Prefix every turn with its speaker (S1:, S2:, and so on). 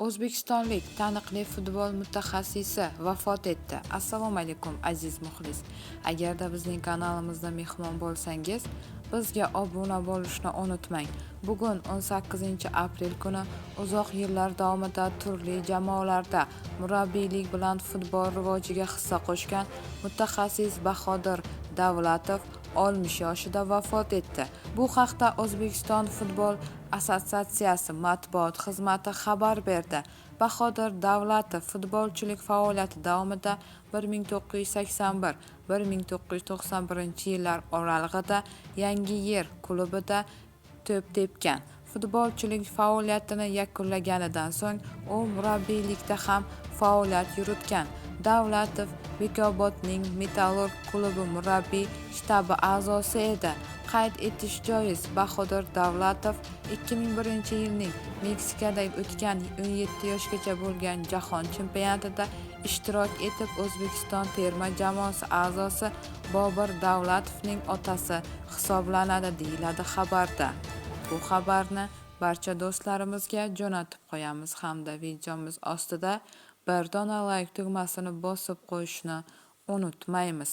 S1: O'zbekistonlik taniqli futbol mutaxassisi vafot etdi. Assalomu alaykum aziz muxlis. Agarda bizning kanalimizda mehmon bo'lsangiz, bizga obuna bo'lishni unutmang. Bugun 18-aprel kuni uzoq yillar davomida turli jamoalarda murabbiylik bilan futbol rivojiga hissa qo'shgan mutaxassis Bahodir Davlatov 60 yoshida vafot etdi. Bu haqda O'zbekiston futbol assotsiatsiyasi matbuot xizmati xabar berdi. Bahodir Davlatov futbolchilik faoliyati davomida 1981-1991 yillar oralig'ida Yangi yer klubida to'p tepgan. Futbolchilik faoliyatini yakunlaganidan so'ng u murabbiylikda ham faoliyat yuritgan. Davlatov Bekobodning Metallurg klubi murabbiy shtabi a'zosi edi. Qayd etish joiz, Bahodir Davlatov 2001-yilning Meksikada o'tgan 17 yoshgacha bo'lgan jahon chempionatida ishtirok etib, O'zbekiston terma jamoasi a'zosi Bobur Davlatovning otasi hisoblanadi, deyiladi xabarda. Bu xabarni barcha do'stlarimizga jo'natib qo'yamiz hamda videomiz ostida bir dona like tugmasini bosib qo'yishni unutmaymiz.